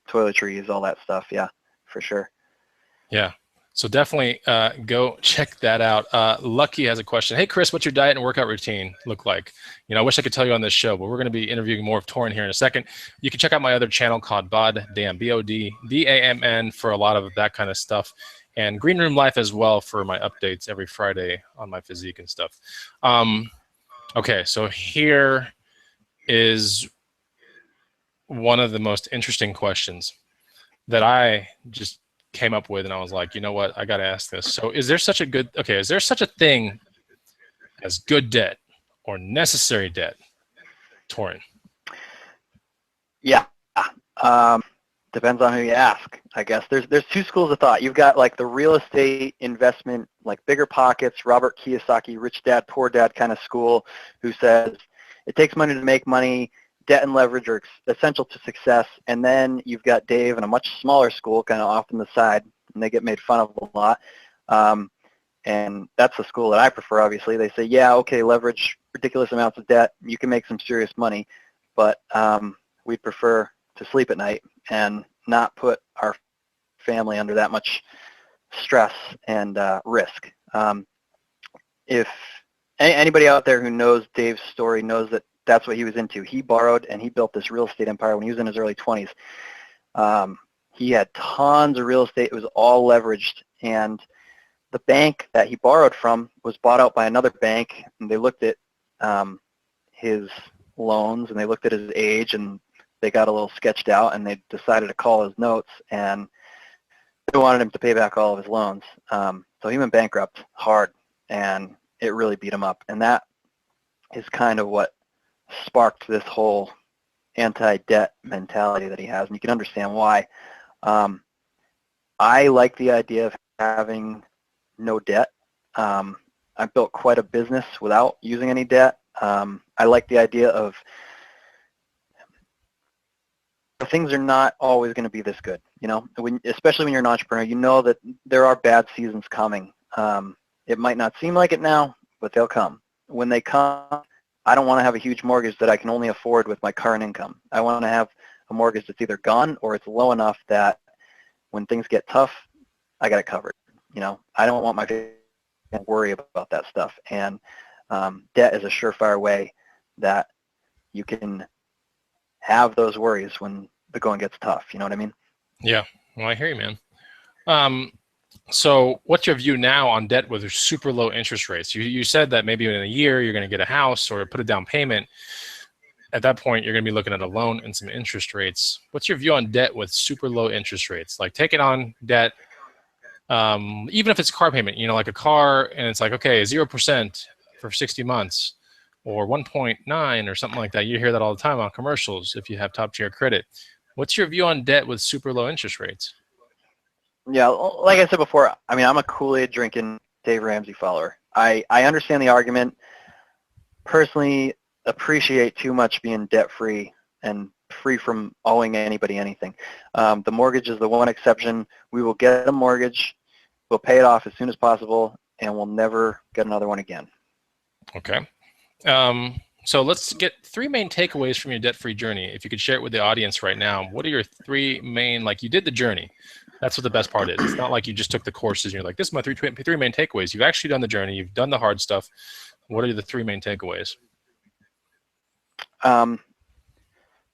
Toiletries, all that stuff. Yeah, for sure. Yeah. So definitely go check that out. Lucky has a question. Hey, Chris, what's your diet and workout routine look like? You know, I wish I could tell you on this show, but we're going to be interviewing more of Toren here in a second. You can check out my other channel called BODDAMN, BODDAMN, for a lot of that kind of stuff. And Green Room Life as well for my updates every Friday on my physique and stuff. Okay, so here is one of the most interesting questions that I just came up with, and I was like, you know what, I got to ask this. So is there such a thing as good debt or necessary debt, Toren? Yeah. Depends on who you ask, I guess. There's two schools of thought. You've got like the real estate investment, like Bigger Pockets, Robert Kiyosaki, Rich Dad, Poor Dad kind of school, who says it takes money to make money, debt and leverage are essential to success. And then you've got Dave in a much smaller school, kind of off on the side, and they get made fun of a lot. And that's the school that I prefer, obviously. They say, yeah, okay, leverage ridiculous amounts of debt. You can make some serious money, but we'd prefer to sleep at night and not put our family under that much stress and risk. If anybody out there who knows Dave's story knows that that's what he was into. He borrowed and he built this real estate empire when he was in his early 20s. He had tons of real estate. It was all leveraged. And the bank that he borrowed from was bought out by another bank, and they looked at his loans and they looked at his age, and they got a little sketched out, and they decided to call his notes, and they wanted him to pay back all of his loans. So he went bankrupt hard, and it really beat him up. And that is kind of what sparked this whole anti-debt mentality that he has, and you can understand why. I like the idea of having no debt. I built quite a business without using any debt. I like the idea of things are not always going to be this good, you know, especially when you're an entrepreneur. You know that there are bad seasons coming. It might not seem like it now, but they'll come. When they come, I don't want to have a huge mortgage that I can only afford with my current income. I want to have a mortgage that's either gone or it's low enough that when things get tough, I got it covered. You know, I don't want my family to worry about that stuff. And debt is a surefire way that you can have those worries when the going gets tough. You know what I mean? Yeah. Well, I hear you, man. So what's your view now on debt with super low interest rates? You said that maybe in a year you're going to get a house or put a down payment. At that point, you're going to be looking at a loan and some interest rates. What's your view on debt with super low interest rates? Like taking on debt, even if it's a car payment, you know, like a car, and it's like, okay, 0% for 60 months or 1.9 or something like that. You hear that all the time on commercials if you have top tier credit. What's your view on debt with super low interest rates? Yeah, like I said before, I mean, I'm a Kool-Aid drinking Dave Ramsey follower. I understand the argument. Personally, appreciate too much being debt-free and free from owing anybody anything. The mortgage is the one exception. We will get a mortgage, we'll pay it off as soon as possible, and we'll never get another one again. Okay. So let's get 3 main takeaways from your debt-free journey. If you could share it with the audience right now, what are your 3 main, like you did the journey. That's what the best part is. It's not like you just took the courses and you're like, this is my three main takeaways. You've actually done the journey. You've done the hard stuff. What are the 3 main takeaways?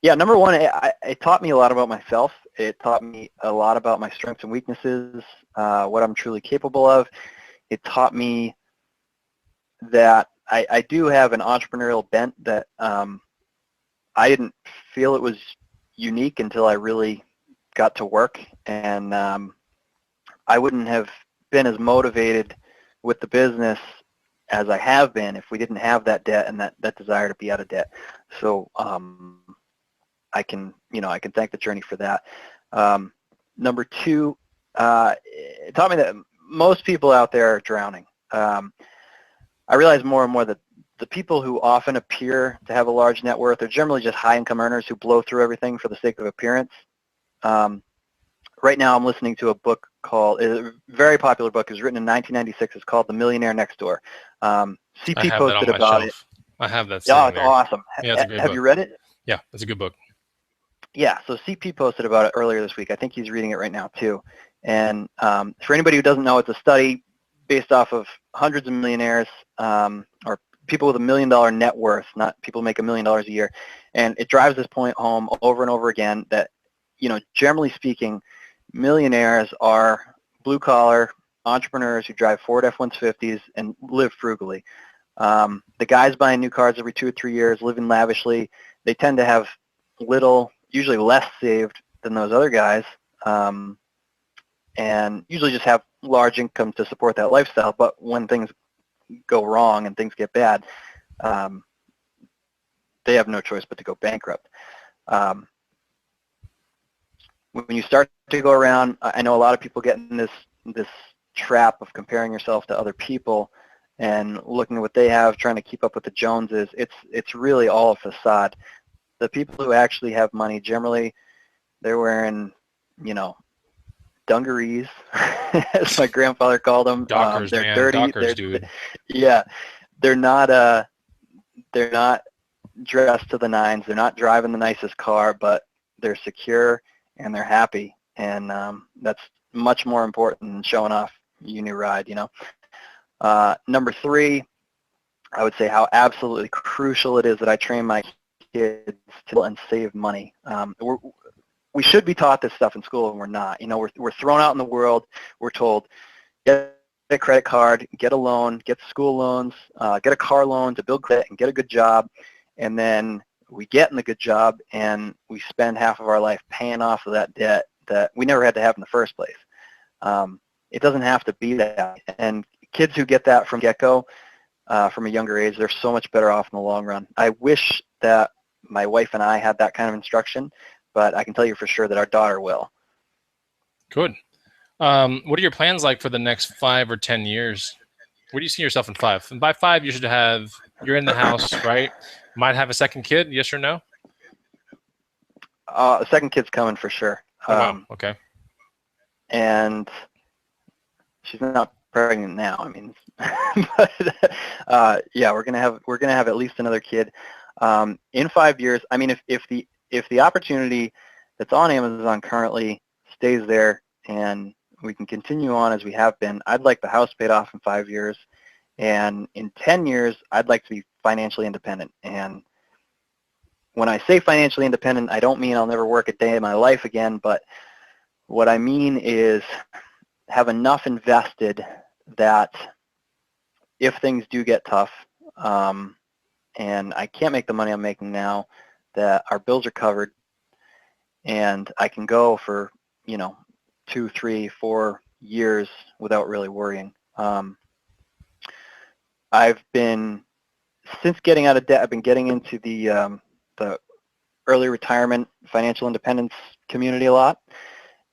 Yeah, number one, it taught me a lot about myself. It taught me a lot about my strengths and weaknesses, what I'm truly capable of. It taught me that I do have an entrepreneurial bent that I didn't feel it was unique until I really got to work, and I wouldn't have been as motivated with the business as I have been if we didn't have that debt and that desire to be out of debt. So I can thank the journey for that. Number 2, it taught me that most people out there are drowning. I realize more and more that the people who often appear to have a large net worth are generally just high-income earners who blow through everything for the sake of appearance. Right now I'm listening to a book called, a very popular book. It was written in 1996. It's called The Millionaire Next Door. CP posted about it. I have that. Yeah, it's awesome. Yeah, it's a great book. You read it? Yeah, it's a good book. Yeah, so CP posted about it earlier this week. I think he's reading it right now too. And for anybody who doesn't know, it's a study based off of hundreds of millionaires or people with $1 million net worth, not people who make $1 million a year. And it drives this point home over and over again that, generally speaking, millionaires are blue-collar entrepreneurs who drive Ford F-150s and live frugally. The guys buying new cars every 2 or 3 years, living lavishly, they tend to have little, usually less saved than those other guys, and usually just have large income to support that lifestyle. But when things go wrong and things get bad, they have no choice but to go bankrupt. When you start to go around, I know a lot of people get in this trap of comparing yourself to other people and looking at what they have, trying to keep up with the Joneses. It's really all a facade. The people who actually have money, generally, they're wearing, dungarees, as my grandfather called them. Dockers, they're man. dirty. Dockers, dude. Yeah, they're not dressed to the nines. They're not driving the nicest car, but they're secure and they're happy, and that's much more important than showing off your new ride. Number 3, I would say how absolutely crucial it is that I train my kids to and save money. We should be taught this stuff in school, and we're not. We're thrown out in the world. We're told, get a credit card, get a loan, get school loans, get a car loan to build credit and get a good job. And then we get in the good job and we spend half of our life paying off of that debt that we never had to have in the first place. It doesn't have to be that. And kids who get that from get-go, from a younger age, they're so much better off in the long run. I wish that my wife and I had that kind of instruction, but I can tell you for sure that our daughter will. Good. What are your plans like for the next 5 or 10 years? Where do you see yourself in 5? And by 5, you're in the house, right? Might have a second kid, yes or no? A second kid's coming for sure. Oh, wow. Okay. And she's not pregnant now. I mean, but yeah, we're gonna have at least another kid in 5 years. I mean, if the opportunity that's on Amazon currently stays there and we can continue on as we have been, I'd like the house paid off in 5 years, and in 10 years, I'd like to be financially independent. And when I say financially independent, I don't mean I'll never work a day in my life again, but what I mean is have enough invested that if things do get tough and I can't make the money I'm making now, that our bills are covered and I can go for, 2, 3, 4 years without really worrying. I've been, since getting out of debt, I've been getting into the early retirement financial independence community a lot,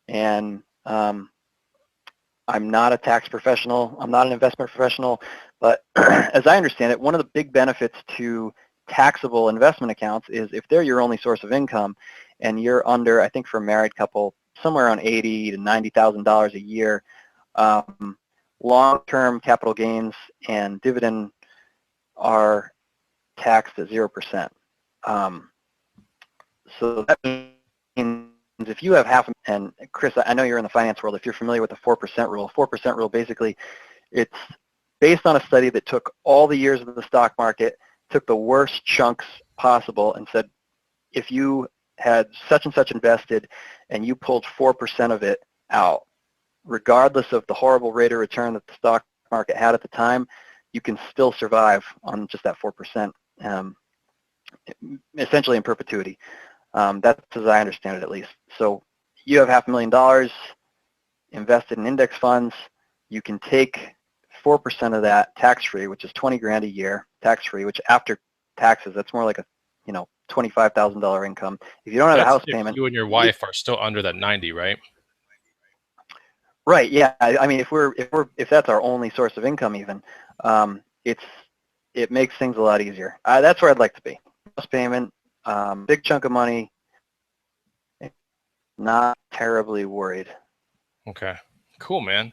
and I'm not a tax professional, I'm not an investment professional, but as I understand it, one of the big benefits to taxable investment accounts is if they're your only source of income and you're under, I think for a married couple, somewhere around $80,000 to $90,000 a year, long-term capital gains and dividend are taxed at 0%. So that means if you have half, and Chris, I know you're in the finance world, if you're familiar with the 4% rule, 4% rule basically, it's based on a study that took all the years of the stock market, took the worst chunks possible and said, if you had such and such invested and you pulled 4% of it out, regardless of the horrible rate of return that the stock market had at the time, you can still survive on just that 4%, essentially in perpetuity. That's as I understand it, at least. So you have $500,000 invested in index funds. You can take 4% of that tax-free, which is $20,000 a year, tax-free, which after taxes, that's more like a $25,000 income. If you don't have a house payment, you and your wife are still under that 90, right? Right. Yeah. I mean, if that's our only source of income, even, it makes things a lot easier. That's where I'd like to be. House payment, big chunk of money, not terribly worried. Okay. Cool, man.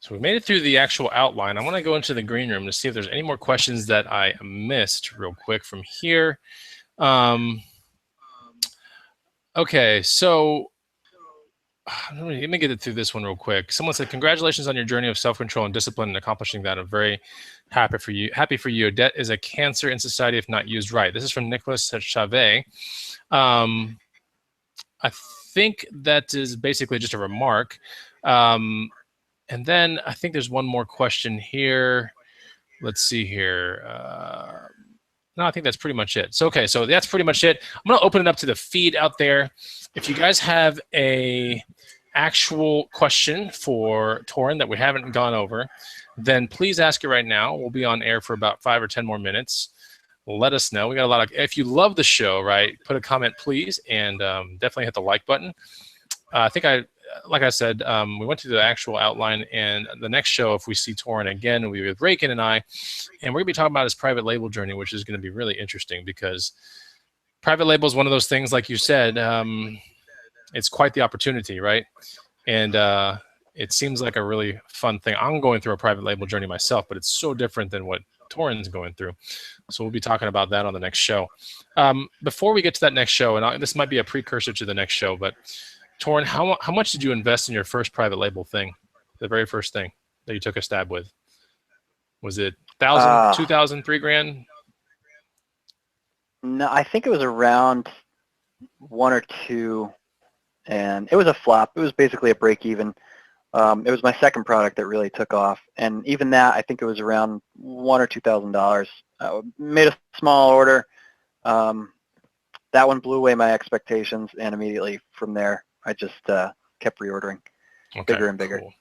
So we made it through the actual outline. I want to go into the green room to see if there's any more questions that I missed real quick from here. Okay, so let me get it through this one real quick. Someone said, "Congratulations on your journey of self-control and discipline and accomplishing that. I'm very happy for you. Happy for you. Debt is a cancer in society if not used right." This is from Nicholas Chavez. I think that is basically just a remark. And then I think there's one more question here. Let's see here. No, I think that's pretty much it. So, okay, so that's pretty much it. I'm going to open it up to the feed out there. If you guys have a actual question for Toren that we haven't gone over, then please ask it right now. We'll be on air for about 5 or 10 more minutes. Let us know. We got a lot of, if you love the show, right, put a comment, please, and definitely hit the like button. I think like I said, we went to the actual outline, and the next show, if we see Toren again, we'll be with Raken and I, and we're going to be talking about his private label journey, which is going to be really interesting because private label is one of those things, like you said, it's quite the opportunity, right? And it seems like a really fun thing. I'm going through a private label journey myself, but it's so different than what Toren's going through. So we'll be talking about that on the next show. Before we get to that next show, and this might be a precursor to the next show, but Toren, how much did you invest in your first private label thing, the very first thing that you took a stab with? Was it 1,000, 2,000, $3,000? No, I think it was around 1 or 2, and it was a flop. It was basically a break even. It was my second product that really took off, and even that, I think it was around $1,000 or $2,000. Made a small order. That one blew away my expectations, and immediately from there, I just kept reordering, bigger and bigger. Cool.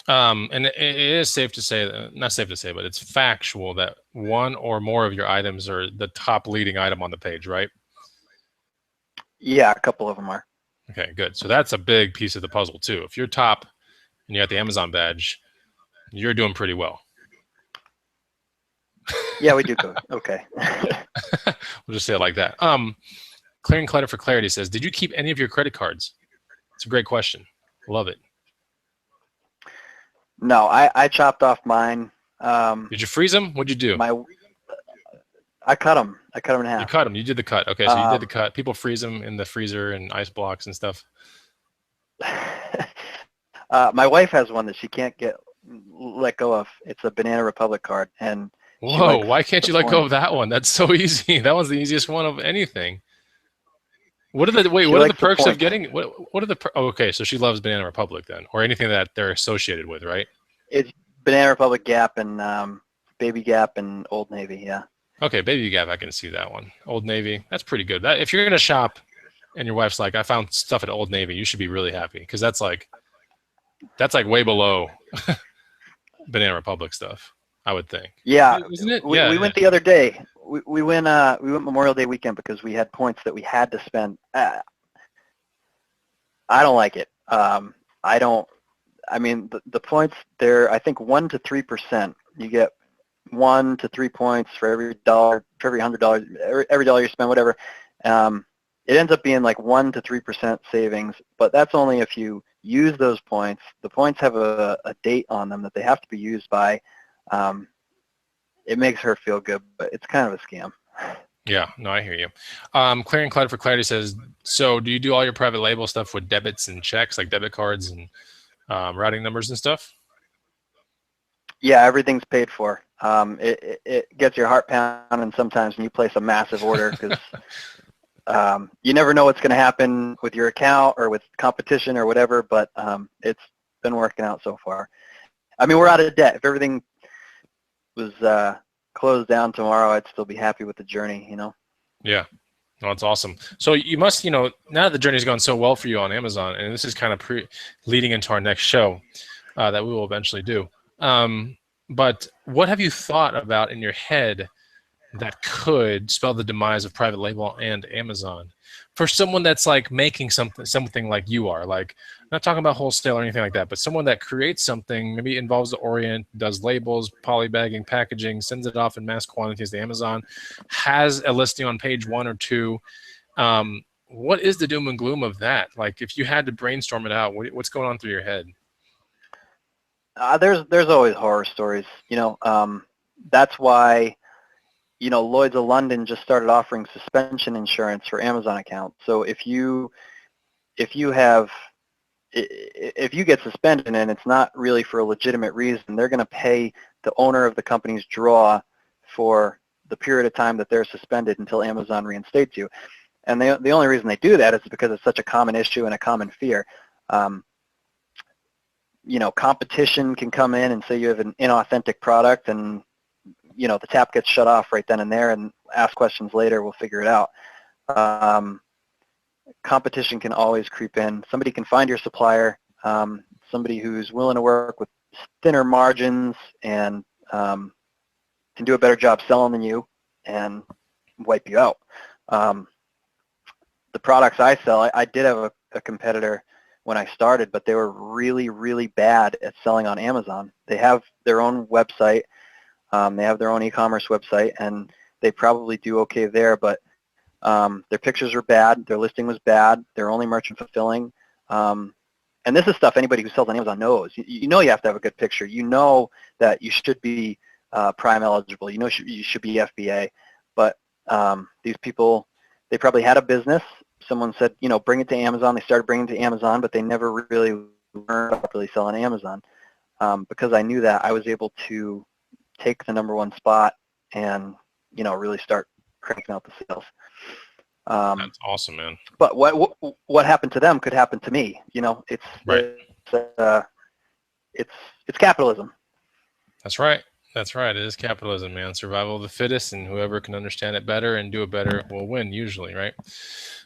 And it is safe to say, not safe to say, but it's factual that one or more of your items are the top leading item on the page, right? Yeah, a couple of them are. Okay, good. So that's a big piece of the puzzle too. If you're top and you got the Amazon badge, you're doing pretty well. Yeah, we do good. Okay. We'll just say it like that. Clearing Clutter for Clarity says, "Did you keep any of your credit cards?" It's a great question. Love it. No, I chopped off mine. Did you freeze them? What'd you do? I cut them. I cut them in half. You cut them. You did the cut. Okay, so you did the cut. People freeze them in the freezer and ice blocks and stuff. My wife has one that she can't let go of. It's a Banana Republic card, and whoa! Why can't you let go of that one? That's so easy. That one's the easiest one of anything. What are the perks of getting? What are the? Oh, okay, so she loves Banana Republic then, or anything that they're associated with, right? It's Banana Republic, Gap, and Baby Gap, and Old Navy. Yeah. Okay, Baby Gap, I can see that one. Old Navy, that's pretty good. If you're gonna shop, and your wife's like, "I found stuff at Old Navy," you should be really happy because that's like way below Banana Republic stuff, I would think. Yeah, isn't it? We went the other day. We went Memorial Day weekend because we had points that we had to spend. I don't like it. I mean, the points there, I think 1 to 3%. You get 1 to 3 points for every $100, for every $100, every dollar you spend, whatever. It ends up being like 1 to 3% savings, but that's only if you use those points. The points have a date on them that they have to be used by. It makes her feel good, but it's kind of a scam. Yeah, no, I hear you. Clearing Clutter for Clarity says, "So do you do all your private label stuff with debits and checks, like debit cards and routing numbers and stuff?" Yeah, everything's paid for. It gets your heart pounding sometimes when you place a massive order because you never know what's going to happen with your account or with competition or whatever, but it's been working out so far. I mean, we're out of debt. If everything was closed down tomorrow, I'd still be happy with the journey, you know? Yeah. No, that's awesome. So you must, now that the journey's gone so well for you on Amazon, and this is kind of leading into our next show that we will eventually do. But what have you thought about in your head that could spell the demise of private label and Amazon for someone that's like making something like you are? Like, not talking about wholesale or anything like that, but someone that creates something, maybe involves the Orient, does labels, polybagging, packaging, sends it off in mass quantities to Amazon, has a listing on page 1 or 2. What is the doom and gloom of that? Like, if you had to brainstorm it out, what's going on through your head? There's always horror stories, that's why, Lloyd's of London just started offering suspension insurance for Amazon accounts. So if you have if you get suspended and it's not really for a legitimate reason, they're going to pay the owner of the company's draw for the period of time that they're suspended until Amazon reinstates you. And the only reason they do that is because it's such a common issue and a common fear. You know, competition can come in and say you have an inauthentic product, and you know the tap gets shut off right then and there, and ask questions later, we'll figure it out. Competition can always creep in. Somebody can find your supplier, somebody who's willing to work with thinner margins and can do a better job selling than you and wipe you out. The products I sell, I did have a competitor when I started, but they were really, really bad at selling on Amazon. They have their own website. They have their own e-commerce website, and they probably do okay there, but their pictures were bad, their listing was bad, they're only merchant fulfilling. And this is stuff anybody who sells on Amazon knows. You know you have to have a good picture. You know that you should be Prime eligible. You know you should be FBA. But these people, they probably had a business. Someone said, you know, bring it to Amazon. They started bringing it to Amazon, but they never really learned properly sell on Amazon. Because I knew that, I was able to take the #1 spot and, you know, really start cranking out the sales. That's awesome, man. But what happened to them could happen to me. You know, it's right. It's capitalism. That's right. That's right. It is capitalism, man. Survival of the fittest, and whoever can understand it better and do it better will win, usually, right?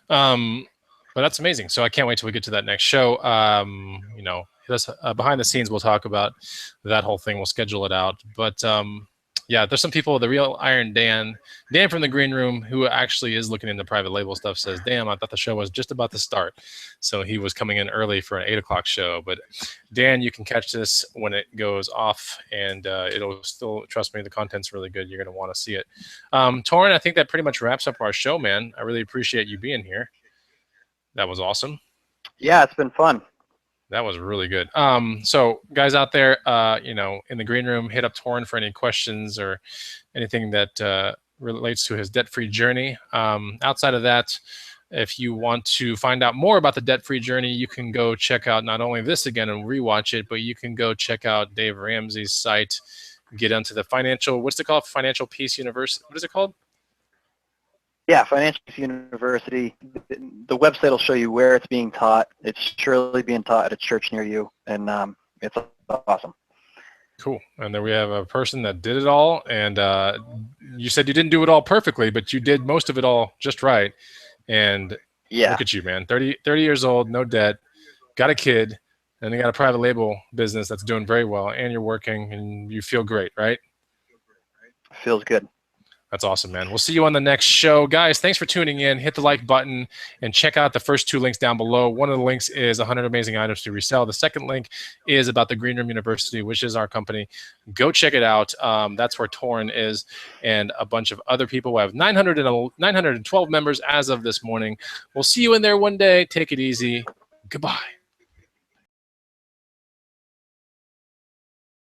But that's amazing. So I can't wait till we get to that next show. You know, hit us behind the scenes. We'll talk about that whole thing. We'll schedule it out. But yeah, there's some people, the real Iron Dan from the green room, who actually is looking into private label stuff, says, damn, I thought the show was just about to start. So he was coming in early for an 8 o'clock show. But Dan, you can catch this when it goes off, and it'll still, trust me, the content's really good. You're going to want to see it. Toren, I think that pretty much wraps up our show, man. I really appreciate you being here. That was awesome. Yeah, it's been fun. That was really good. So guys out there, you know, in the green room, hit up Toren for any questions or anything that relates to his debt-free journey. Outside of that, if you want to find out more about the debt-free journey, you can go check out not only this again and rewatch it, but you can go check out Dave Ramsey's site, get onto the financial, what's it called? Financial Peace University. What is it called? Yeah, Financial Peace University. The website will show you where it's being taught. It's surely being taught at a church near you, and it's awesome. Cool. And then we have a person that did it all, and you said you didn't do it all perfectly, but you did most of it all just right. And yeah, look at you, man. 30 years old, no debt, got a kid, and you got a private label business that's doing very well, and you're working, and you feel great, right? Feels good. That's awesome, man. We'll see you on the next show. Guys, thanks for tuning in. Hit the like button and check out the first 2 links down below. One of the links is 100 amazing items to resell. The second link is about the Green Room University, which is our company. Go check it out. That's where Toren is and a bunch of other people. We have 912 members as of this morning. We'll see you in there one day. Take it easy. Goodbye.